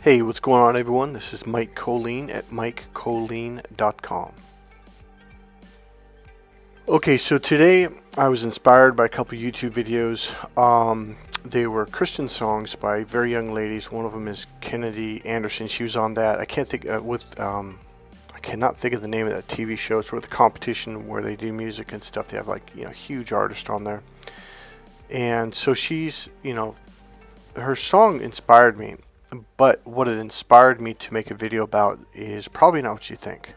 Hey, what's going on, everyone? This is Mike Colleen at MikeColleen.com. Okay, so today I was inspired by a couple YouTube videos. They were Christian songs by very young ladies. One of them is Kennedy Anderson. She was on that. I cannot think of the name of that TV show. It's with the competition where they do music and stuff. They have huge artists on there. And so she's, her song inspired me. But what it inspired me to make a video about is probably not what you think.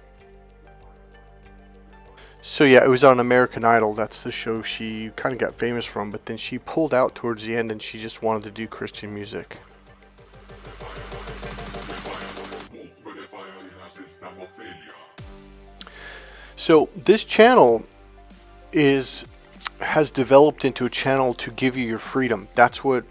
So yeah, it was on American Idol. That's the show she kind of got famous from, but then she pulled out towards the end and she just wanted to do Christian music. So this channel has developed into a channel to give you your freedom. That's what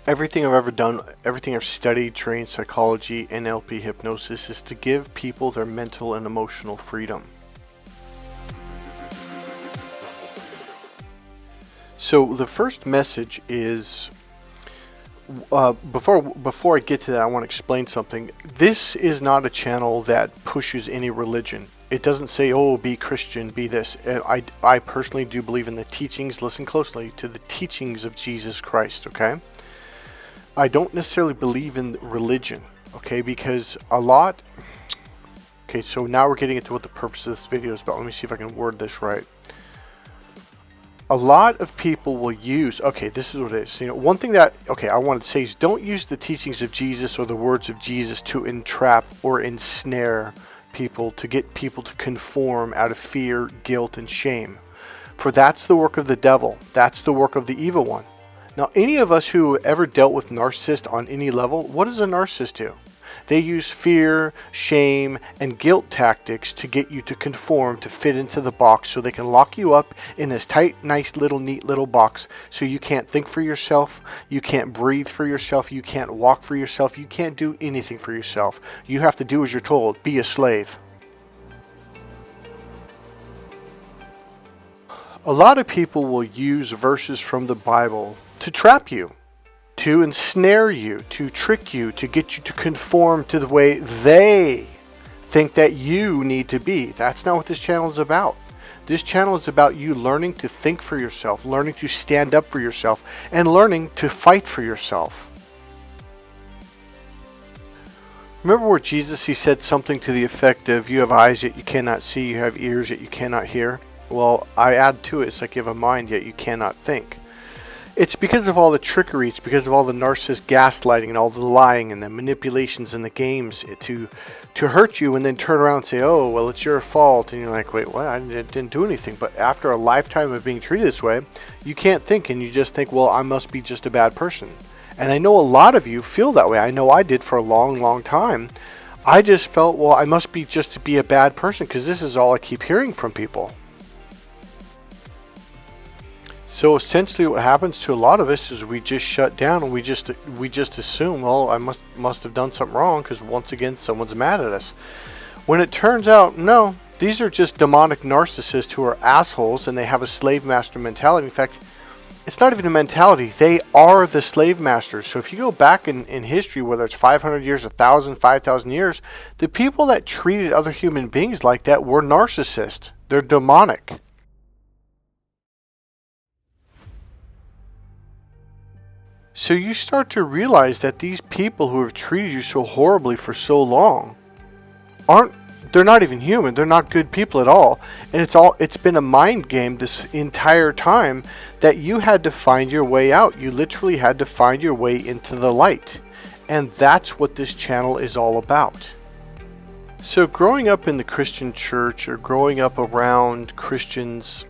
everything I've ever done, everything I've studied, trained, psychology, NLP, hypnosis, is to give people their mental and emotional freedom. So the first message is, before I get to that, I want to explain something. This is not a channel that pushes any religion. It doesn't say, oh, be Christian, be this. I personally do believe in the teachings, listen closely, to the teachings of Jesus Christ, okay? I don't necessarily believe in religion, okay, because so now we're getting into what the purpose of this video is about. Let me see if I can word this right. A lot of people will use, this is what it is. One thing that, I wanted to say is don't use the teachings of Jesus or the words of Jesus to entrap or ensnare people, to get people to conform out of fear, guilt, and shame. For that's the work of the devil. That's the work of the evil one. Now, any of us who ever dealt with narcissists on any level, what does a narcissist do? They use fear, shame, and guilt tactics to get you to conform, to fit into the box, so they can lock you up in this tight, nice, neat little box, so you can't think for yourself, you can't breathe for yourself, you can't walk for yourself, you can't do anything for yourself. You have to do as you're told, be a slave. A lot of people will use verses from the Bible to trap you, to ensnare you, to trick you, to get you to conform to the way they think that you need to be. That's not what this channel is about. This channel is about you learning to think for yourself, learning to stand up for yourself, and learning to fight for yourself. Remember where Jesus, he said something to the effect of, you have eyes yet you cannot see, you have ears yet you cannot hear. Well, I add to it, it's like you have a mind yet you cannot think. It's because of all the trickery, it's because of all the narcissist gaslighting and all the lying and the manipulations and the games to hurt you, and then turn around and say, oh, well, it's your fault. And you're like, wait, what? I didn't do anything. But after a lifetime of being treated this way, you can't think, and you just think, well, I must be just a bad person. And I know a lot of you feel that way. I know I did for a long, long time. I just felt, well, I must be just to be a bad person, because this is all I keep hearing from people. So essentially what happens to a lot of us is we just shut down and we just assume, well, I must have done something wrong because once again someone's mad at us. When it turns out, no, these are just demonic narcissists who are assholes and they have a slave master mentality. In fact, it's not even a mentality. They are the slave masters. So if you go back in history, whether it's 500 years, 1,000, 5,000 years, the people that treated other human beings like that were narcissists. They're demonic. So you start to realize that these people who have treated you so horribly for so long they're not even human. They're not good people at all. And it's been a mind game this entire time that you had to find your way out. You literally had to find your way into the light. And that's what this channel is all about. So growing up in the Christian church or growing up around Christians,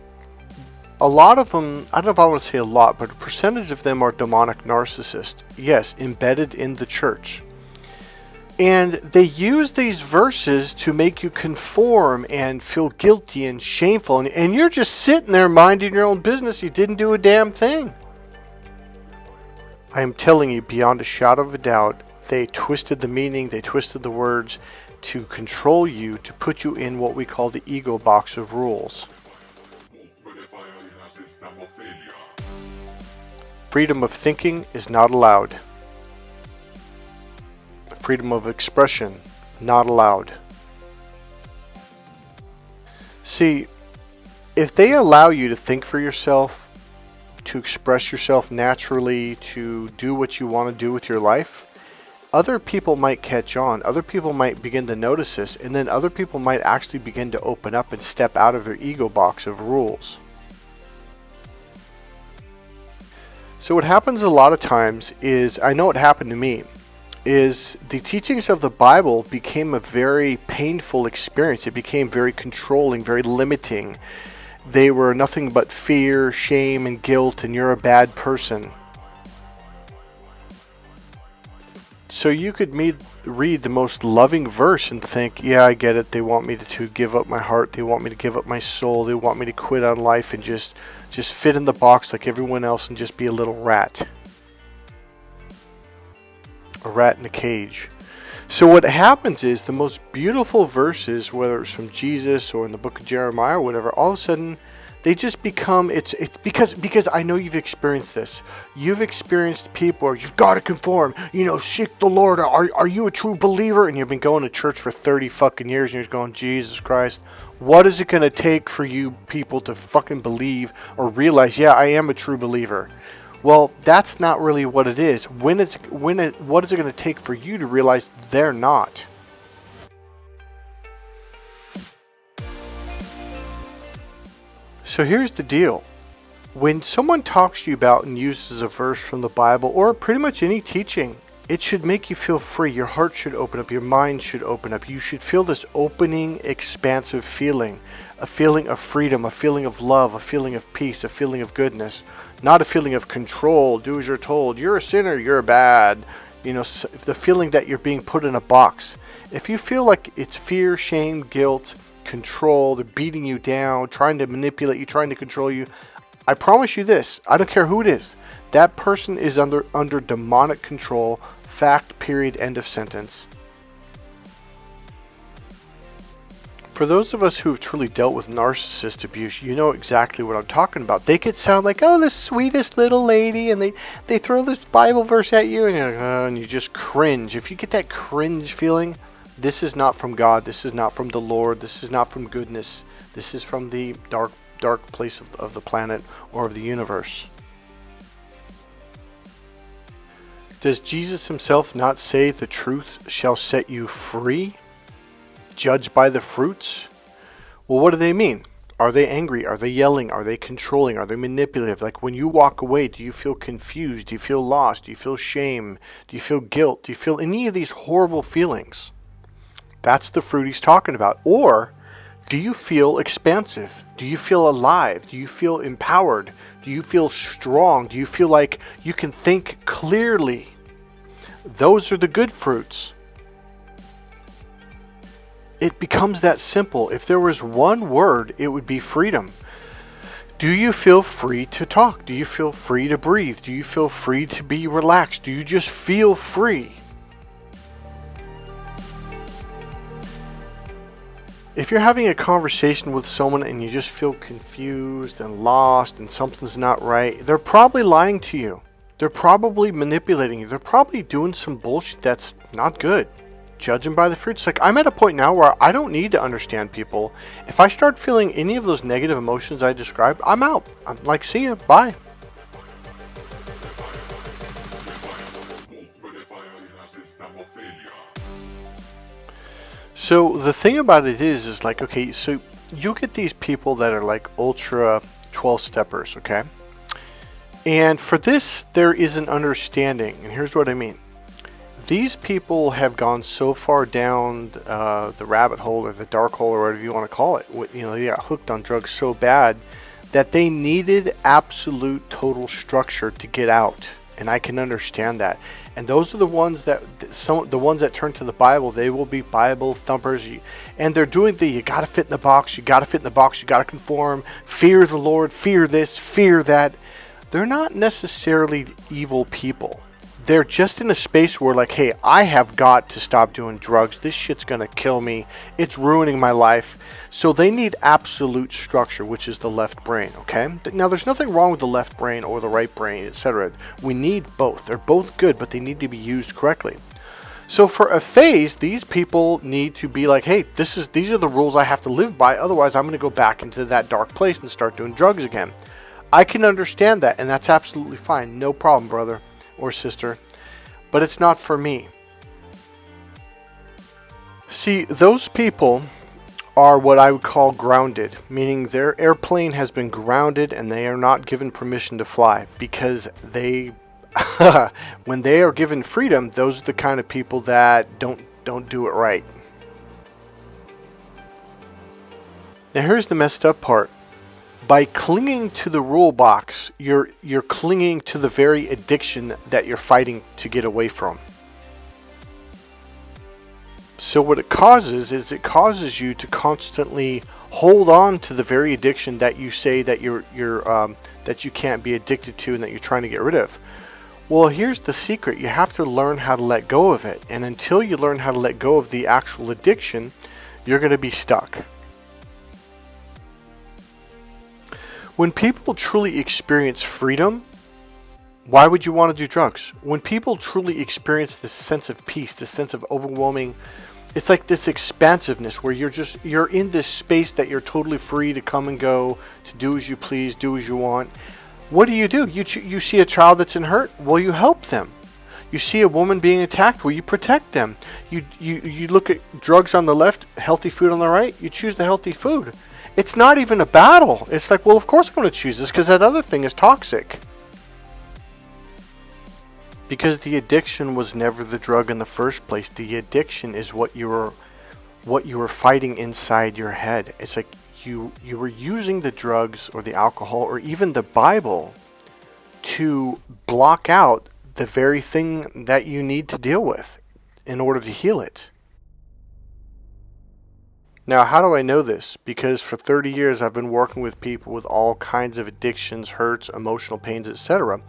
a lot of them, I don't know if I want to say a lot, but a percentage of them are demonic narcissists. Yes, embedded in the church. And they use these verses to make you conform and feel guilty and shameful. And you're just sitting there minding your own business. You didn't do a damn thing. I am telling you, beyond a shadow of a doubt, they twisted the meaning, they twisted the words to control you, to put you in what we call the ego box of rules. Freedom of thinking is not allowed. freedom of expression, not allowed. See, if they allow you to think for yourself, to express yourself naturally, to do what you want to do with your life, other people might catch on. Other people might begin to notice this, and then other people might actually begin to open up and step out of their ego box of rules. So what happens a lot of times is, I know it happened to me, is the teachings of the Bible became a very painful experience. It became very controlling, very limiting. They were nothing but fear, shame, and guilt, and you're a bad person. So you could read the most loving verse and think, yeah, I get it. They want me to give up my heart. They want me to give up my soul. They want me to quit on life and just fit in the box like everyone else and just be a little rat. A rat in a cage. So what happens is the most beautiful verses, whether it's from Jesus or in the book of Jeremiah or whatever, all of a sudden they just become, it's because I know you've experienced this. You've experienced people where you've got to conform, seek the Lord. Are you a true believer? And you've been going to church for 30 fucking years and you're going, Jesus Christ, what is it going to take for you people to fucking believe or realize, yeah, I am a true believer? Well, that's not really what it is. What is it going to take for you to realize they're not? So here's the deal. When someone talks to you about and uses a verse from the Bible or pretty much any teaching, it should make you feel free. Your heart should open up. Your mind should open up. You should feel this opening, expansive feeling. A feeling of freedom, a feeling of love, a feeling of peace, a feeling of goodness. Not a feeling of control, do as you're told. You're a sinner, you're bad. The feeling that you're being put in a box. If you feel like it's fear, shame, guilt, control, they're beating you down, trying to manipulate you, trying to control you, I promise you this, I don't care who it is, that person is under demonic control, fact, period, end of sentence. For those of us who have truly dealt with narcissist abuse, you know exactly what I'm talking about. They could sound like, oh, the sweetest little lady, and they throw this Bible verse at you, and you're like, oh, and you just cringe. If you get that cringe feeling, this is not from God. This is not from the Lord. This is not from goodness. This is from the dark place of the planet or of the universe. Does Jesus himself not say the truth shall set you free? Judged by the fruits? Well, what do they mean? Are they angry? Are they yelling? Are they controlling? Are they manipulative? Like when you walk away, do you feel confused? Do you feel lost? Do you feel shame? Do you feel guilt? Do you feel any of these horrible feelings? That's the fruit he's talking about. Or do you feel expansive? Do you feel alive? Do you feel empowered? Do you feel strong? Do you feel like you can think clearly? Those are the good fruits. It becomes that simple. If there was one word, it would be freedom. Do you feel free to talk? Do you feel free to breathe? Do you feel free to be relaxed? Do you just feel free? If you're having a conversation with someone and you just feel confused and lost and something's not right, they're probably lying to you. They're probably manipulating you. They're probably doing some bullshit that's not good. Judging by the fruits. Like, I'm at a point now where I don't need to understand people. If I start feeling any of those negative emotions I described, I'm out. I'm like, see ya, bye. So the thing about it is like, okay, so you get these people that are like ultra 12-steppers, okay? And for this, there is an understanding. And here's what I mean. These people have gone so far down the rabbit hole or the dark hole or whatever you want to call it. They got hooked on drugs so bad that they needed absolute total structure to get out. And I can understand that. And those are the ones that turn to the Bible. They will be Bible thumpers. And they're doing you got to fit in the box. You got to fit in the box. You got to conform. Fear the Lord. Fear this. Fear that. They're not necessarily evil people. They're just in a space where like, hey, I have got to stop doing drugs. This shit's going to kill me. It's ruining my life. So they need absolute structure, which is the left brain, okay? Now, there's nothing wrong with the left brain or the right brain, etc. We need both. They're both good, but they need to be used correctly. So for a phase, these people need to be like, hey, these are the rules I have to live by. Otherwise, I'm going to go back into that dark place and start doing drugs again. I can understand that, and that's absolutely fine. No problem, brother or sister. But it's not for me. See, those people are what I would call grounded, meaning their airplane has been grounded and they are not given permission to fly because they when they are given freedom, those are the kind of people that don't do it right. Now here's the messed up part. By clinging to the rule box, you're clinging to the very addiction that you're fighting to get away from. So what it causes is it causes you to constantly hold on to the very addiction that you say that that you can't be addicted to and that you're trying to get rid of. Well, here's the secret. You have to learn how to let go of it. And until you learn how to let go of the actual addiction, you're going to be stuck. When people truly experience freedom, why would you want to do drugs? When people truly experience this sense of peace, this sense of overwhelming, it's like this expansiveness where you're in this space that you're totally free to come and go, to do as you please, do as you want. What do? You see a child that's in hurt? Well, you help them. You see a woman being attacked? Well, you protect them. You look at drugs on the left, healthy food on the right. You choose the healthy food. It's not even a battle. It's like, well, of course I'm going to choose this because that other thing is toxic. Because the addiction was never the drug in the first place. The addiction is what you were fighting inside your head. It's like you were using the drugs or the alcohol or even the Bible to block out the very thing that you need to deal with in order to heal it. Now, how do I know this? Because for 30 years I've been working with people with all kinds of addictions, hurts, emotional pains, etc.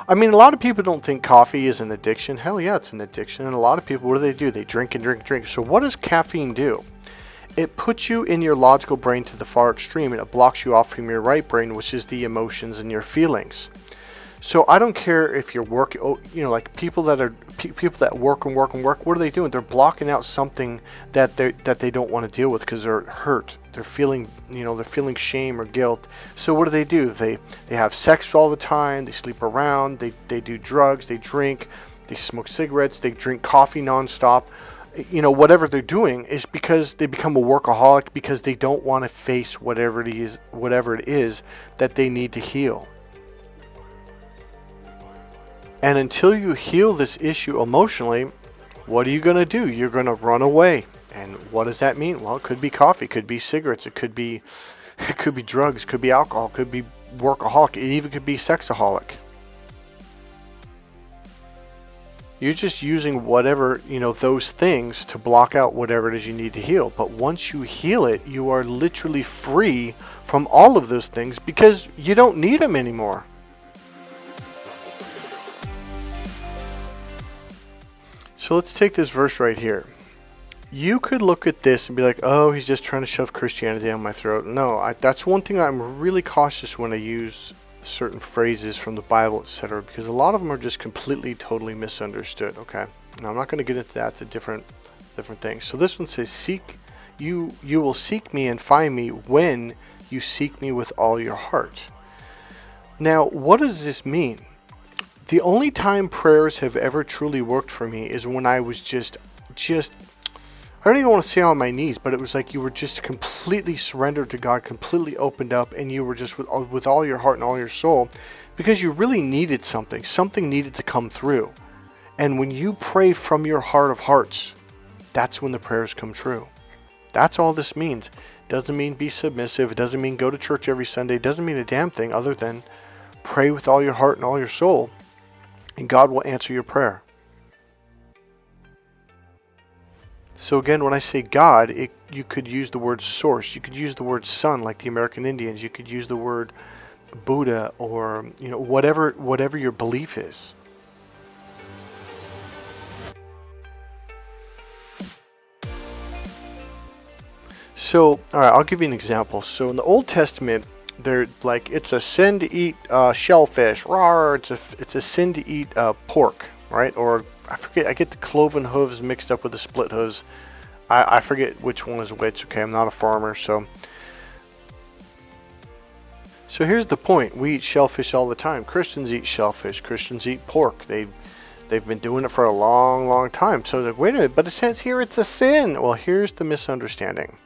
I mean, a lot of people don't think coffee is an addiction. Hell yeah, it's an addiction. And a lot of people, what do? They drink and drink and drink. So what does caffeine do? It puts you in your logical brain to the far extreme, and it blocks you off from your right brain, which is the emotions and your feelings. So I don't care if you're working, like people that work and work and work. What are they doing? They're blocking out something that they don't want to deal with because they're hurt. They're feeling, they're feeling shame or guilt. So what do? They have sex all the time. They sleep around. They do drugs. They drink. They smoke cigarettes. They drink coffee nonstop. Whatever they're doing is because they become a workaholic because they don't want to face whatever it is that they need to heal. And until you heal this issue emotionally, what are you going to do? You're going to run away. And what does that mean? Well, it could be coffee, it could be cigarettes, it could be drugs, it could be alcohol, it could be workaholic, it even could be sexaholic. You're just using whatever, those things to block out whatever it is you need to heal. But once you heal it, you are literally free from all of those things because you don't need them anymore. So let's take this verse right here. You could look at this and be like, oh, he's just trying to shove Christianity down my throat. No, that's one thing I'm really cautious when I use certain phrases from the Bible, etc., because a lot of them are just completely, totally misunderstood. Okay, now I'm not going to get into that. It's a different thing. So this one says, you will seek me and find me when you seek me with all your heart. Now, what does this mean? The only time prayers have ever truly worked for me is when I was just I don't even want to say on my knees, but it was like you were just completely surrendered to God, completely opened up, and you were just with all your heart and all your soul, because you really needed something. Something needed to come through. And when you pray from your heart of hearts, that's when the prayers come true. That's all this means. It doesn't mean be submissive. It doesn't mean go to church every Sunday. It doesn't mean a damn thing other than pray with all your heart and all your soul, and God will answer your prayer. So again, when I say God, you could use the word source. You could use the word sun, like the American Indians. You could use the word Buddha, or whatever your belief is. So, all right, I'll give you an example. So in the Old Testament, they're like, it's a sin to eat shellfish. Rawr, it's a sin to eat pork, right? Or I forget. I get the cloven hooves mixed up with the split hooves. I forget which one is which. Okay, I'm not a farmer, so. So here's the point. We eat shellfish all the time. Christians eat shellfish. Christians eat pork. They've been doing it for a long, long time. So like, wait a minute, but it says here it's a sin. Well, here's the misunderstanding.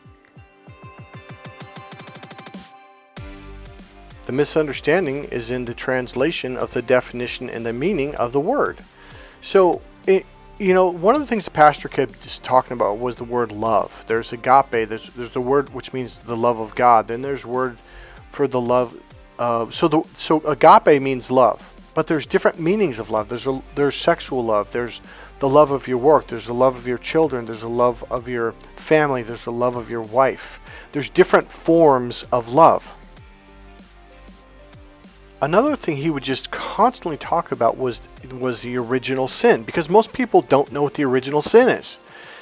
The misunderstanding is in the translation of the definition and the meaning of the word. So, one of the things the pastor kept just talking about was the word love. There's agape. There's the word which means the love of God. Then there's word for the love. So agape means love, but there's different meanings of love. There's sexual love. There's the love of your work. There's the love of your children. There's the love of your family. There's the love of your wife. There's different forms of love. Another thing he would just constantly talk about was the original sin, because most people don't know what the original sin is.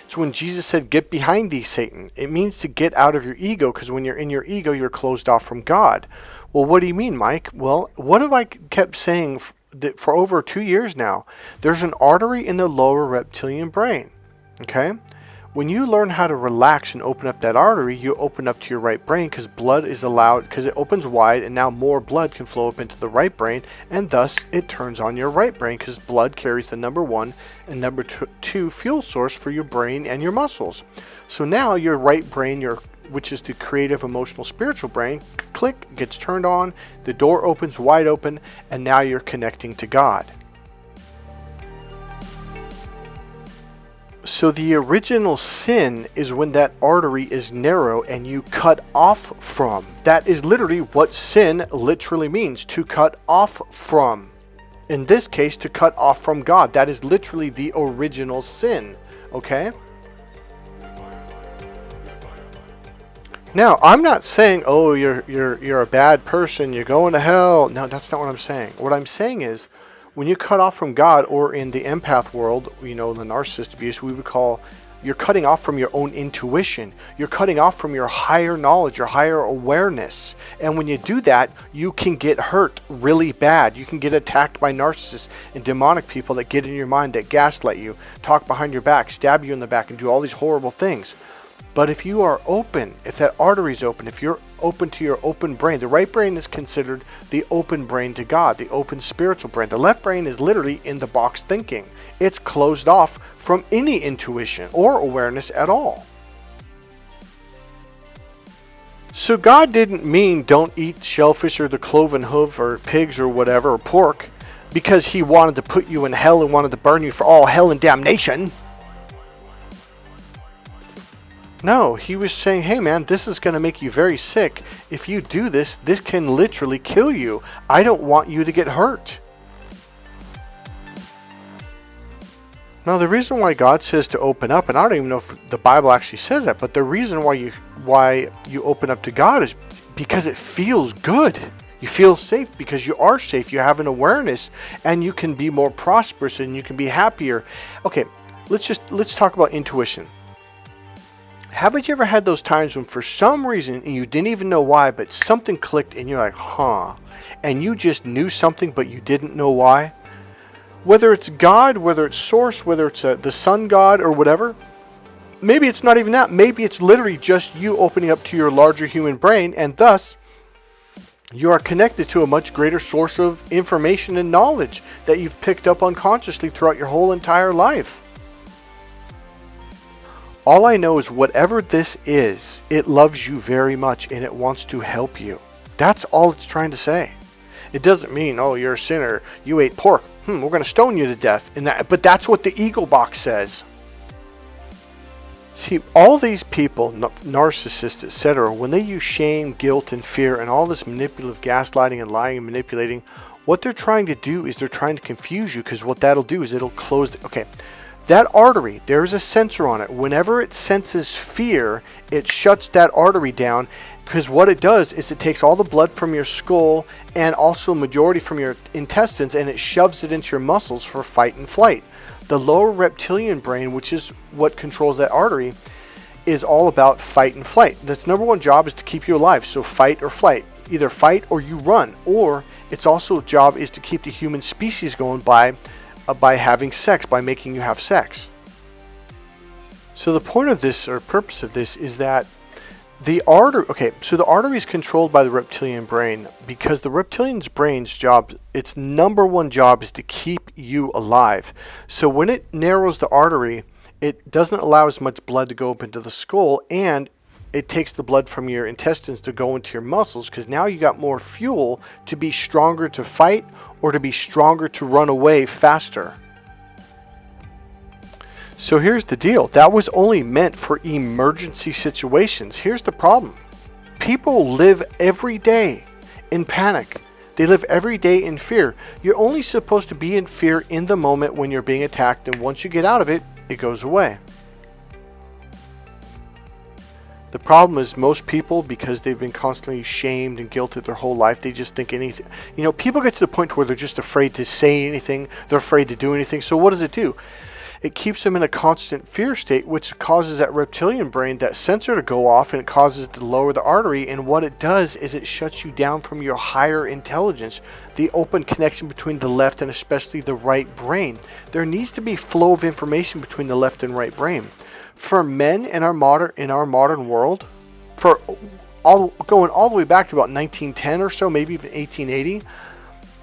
It's when Jesus said, "Get behind thee, Satan." It means to get out of your ego, because when you're in your ego, you're closed off from God. Well, what do you mean, Mike? Well, what have I kept saying for over 2 years now? There's an artery in the lower reptilian brain, okay? When you learn how to relax and open up that artery, you open up to your right brain, because blood is allowed, because it opens wide, and now more blood can flow up into the right brain, and thus it turns on your right brain, because blood carries the number 1 and number 2 fuel source for your brain and your muscles. So now your right brain, which is the creative, emotional, spiritual brain, click, gets turned on, the door opens wide open, and now you're connecting to God. So the original sin is when that artery is narrow and you cut off from. That is literally what sin literally means, to cut off from. In this case, to cut off from God. That is literally the original sin, okay? Now, I'm not saying, oh, you're a bad person, you're going to hell. No, that's not what I'm saying. What I'm saying is, when you cut off from God, or in the empath world, the narcissist abuse, we would call, you're cutting off from your own intuition. You're cutting off from your higher knowledge, your higher awareness. And when you do that, you can get hurt really bad. You can get attacked by narcissists and demonic people that get in your mind, that gaslight you, talk behind your back, stab you in the back, and do all these horrible things. But if you are open, if that artery is open, if you're open to your open brain, the right brain is considered the open brain to God, the open spiritual brain. The left brain is literally in the box thinking. It's closed off from any intuition or awareness at all. So God didn't mean don't eat shellfish or the cloven hoof or pigs or whatever, or pork, because he wanted to put you in hell and wanted to burn you for all hell and damnation. No, he was saying, hey man, this is going to make you very sick. If you do this, this can literally kill you. I don't want you to get hurt. Now, the reason why God says to open up, and I don't even know if the Bible actually says that, but the reason why you open up to God is because it feels good. You feel safe because you are safe. You have an awareness, and you can be more prosperous, and you can be happier. Okay, let's talk about intuition. Haven't you ever had those times when for some reason, and you didn't even know why, but something clicked and you're like, huh, and you just knew something but you didn't know why? Whether it's God, whether it's source, whether it's the sun god or whatever, maybe it's not even that. Maybe it's literally just you opening up to your larger human brain, and thus you are connected to a much greater source of information and knowledge that you've picked up unconsciously throughout your whole entire life. All I know is whatever this is, it loves you very much and it wants to help you. That's all it's trying to say. It doesn't mean, oh, you're a sinner, you ate pork, we're going to stone you to death. But that's what the ego box says. See, all these people, narcissists, etc., when they use shame, guilt, and fear, and all this manipulative gaslighting and lying and manipulating, what they're trying to do is they're trying to confuse you, because what that'll do is it'll close that artery, there's a sensor on it. Whenever it senses fear, it shuts that artery down, because what it does is it takes all the blood from your skull and also majority from your intestines, and it shoves it into your muscles for fight and flight. The lower reptilian brain, which is what controls that artery, is all about fight and flight. Its number one job is to keep you alive, so fight or flight. Either fight or you run, or its also job is to keep the human species going by by having sex, by making you have sex. So the point of this, or purpose of this, is that the artery is controlled by the reptilian brain, because the reptilian's brain's job, its number one job, is to keep you alive. So when it narrows the artery, it doesn't allow as much blood to go up into the skull, and it takes the blood from your intestines to go into your muscles, because now you got more fuel to be stronger to fight, or to be stronger to run away faster. So here's the deal. That was only meant for emergency situations. Here's the problem. People live every day in panic. They live every day in fear. You're only supposed to be in fear in the moment when you're being attacked, and once you get out of it, it goes away. The problem is most people, because they've been constantly shamed and guilted their whole life, they just think anything. People get to the point where they're just afraid to say anything. They're afraid to do anything. So what does it do? It keeps them in a constant fear state, which causes that reptilian brain, that sensor, to go off, and it causes it to lower the artery. And what it does is it shuts you down from your higher intelligence, the open connection between the left and especially the right brain. There needs to be flow of information between the left and right brain. For men in our modern world, going all the way back to about 1910 or so, maybe even 1880.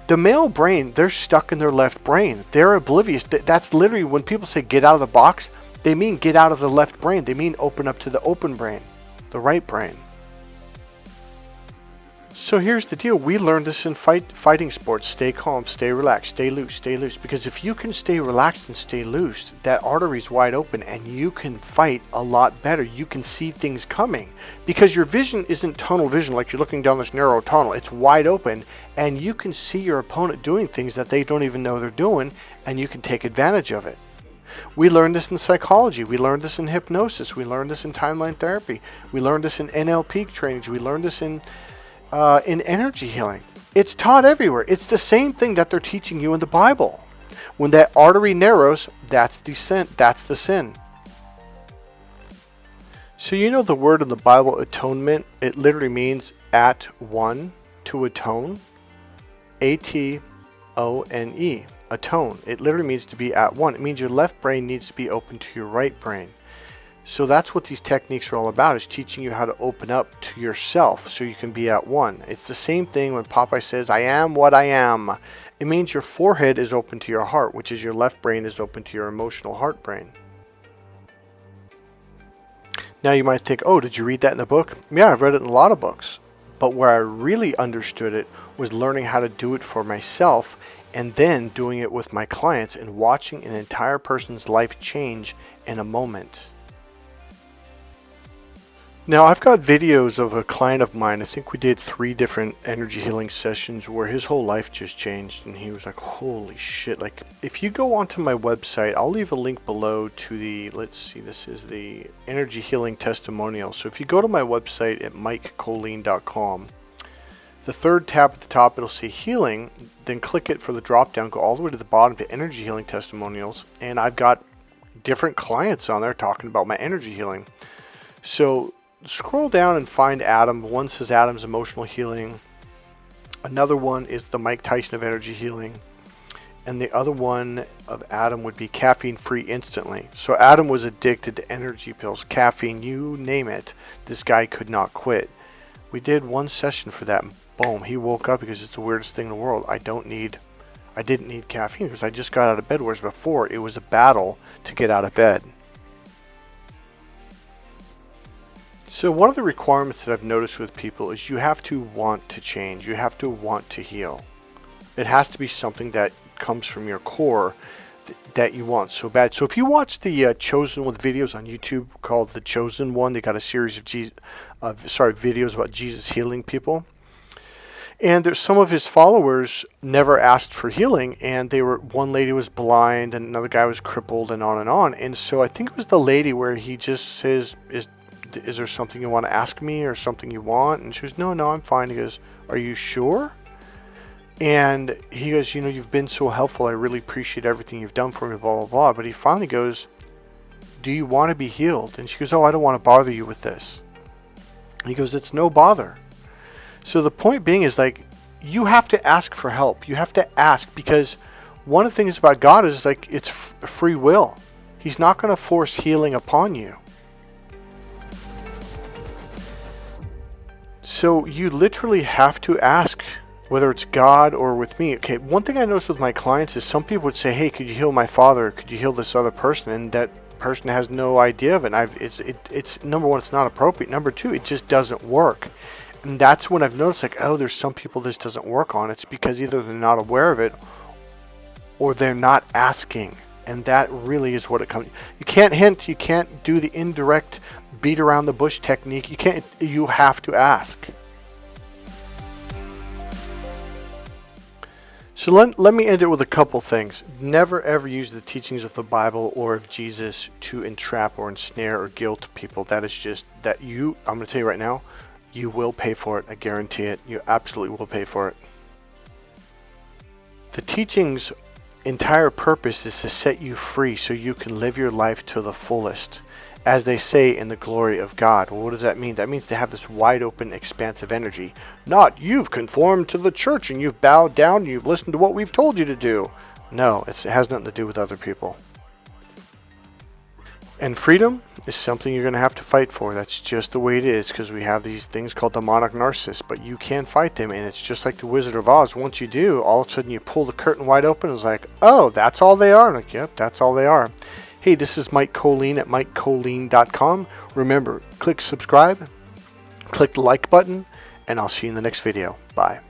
The male brain, they're stuck in their left brain. They're oblivious. That's literally, when people say get out of the box, they mean get out of the left brain. They mean open up to the open brain, the right brain. So here's the deal. We learned this in fighting sports. Stay calm, stay relaxed, stay loose, stay loose. Because if you can stay relaxed and stay loose, that artery's wide open and you can fight a lot better. You can see things coming. Because your vision isn't tunnel vision, like you're looking down this narrow tunnel. It's wide open, and you can see your opponent doing things that they don't even know they're doing, and you can take advantage of it. We learned this in psychology. We learned this in hypnosis. We learned this in timeline therapy. We learned this in NLP trainings. We learned this in energy healing. It's taught everywhere. It's the same thing that they're teaching you in the Bible. When that artery narrows, that's the sin. That's the sin. So the word in the Bible, atonement, it literally means at one, to atone. A-T-O-N-E, atone. It literally means to be at one. It means your left brain needs to be open to your right brain. So that's what these techniques are all about, is teaching you how to open up to yourself so you can be at one. It's the same thing when Popeye says, I am what I am. It means your forehead is open to your heart, which is your left brain is open to your emotional heart brain. Now you might think, oh, did you read that in a book? Yeah, I've read it in a lot of books. But where I really understood it was learning how to do it for myself, and then doing it with my clients and watching an entire person's life change in a moment. Now, I've got videos of a client of mine. I think we did 3 different energy healing sessions where his whole life just changed, and he was like, holy shit. Like, if you go onto my website, I'll leave a link below to the, this is the energy healing testimonial. So if you go to my website at mikecolleen.com, the 3rd tab at the top, it'll say healing, then click it for the drop down, go all the way to the bottom to energy healing testimonials, and I've got different clients on there talking about my energy healing. So scroll down and find Adam. One says Adam's emotional healing. Another one is the Mike Tyson of energy healing. And the other one of Adam would be caffeine free instantly. So Adam was addicted to energy pills, caffeine, you name it. This guy could not quit. We did 1 session for that. And boom, he woke up because it's the weirdest thing in the world. I didn't need caffeine because I just got out of bed, whereas before it was a battle to get out of bed. So one of the requirements that I've noticed with people is you have to want to change. You have to want to heal. It has to be something that comes from your core that you want so bad. So if you watch the Chosen with videos on YouTube called The Chosen One, they got a series of videos about Jesus healing people. And there's some of his followers never asked for healing, and one lady was blind and another guy was crippled and on and on. And so I think it was the lady where he just says, is there something you want to ask me or something you want? And she goes, no, I'm fine. He goes, are you sure? And he goes, you've been so helpful. I really appreciate everything you've done for me, blah, blah, blah. But he finally goes, do you want to be healed? And she goes, oh, I don't want to bother you with this. And he goes, it's no bother. So the point being is, like, you have to ask for help. You have to ask, because One of the things about God is like it's free will. He's not going to force healing upon you. So you literally have to ask, whether it's God or with me. Okay, one thing I noticed with my clients is some people would say, hey, could you heal my father? Could you heal this other person? And that person has no idea of it. And it's number one, it's not appropriate. Number two, it just doesn't work. And that's when I've noticed, like, oh, there's some people this doesn't work on. It's because either they're not aware of it or they're not asking. And that really is what it comes. You can't hint. You can't do the indirect beat around the bush technique. You can't. You have to ask. So let me end it with a couple things. Never ever use the teachings of the Bible or of Jesus to entrap or ensnare or guilt people. That is just that I'm going to tell you right now, you will pay for it. I guarantee it. You absolutely will pay for it. The teachings' entire purpose is to set you free so you can live your life to the fullest, as they say, in the glory of God. Well, what does that mean? That means to have this wide open, expansive energy. Not you've conformed to the church and you've bowed down and you've listened to what we've told you to do. No, it has nothing to do with other people. And freedom is something you're going to have to fight for. That's just the way it is, because we have these things called demonic narcissists, but you can fight them. And it's just like the Wizard of Oz. Once you do, all of a sudden you pull the curtain wide open. It's like, oh, that's all they are. I'm like, yep, that's all they are. Hey, this is Mike Colleen at MikeColleen.com. Remember, click subscribe, click the like button, and I'll see you in the next video. Bye.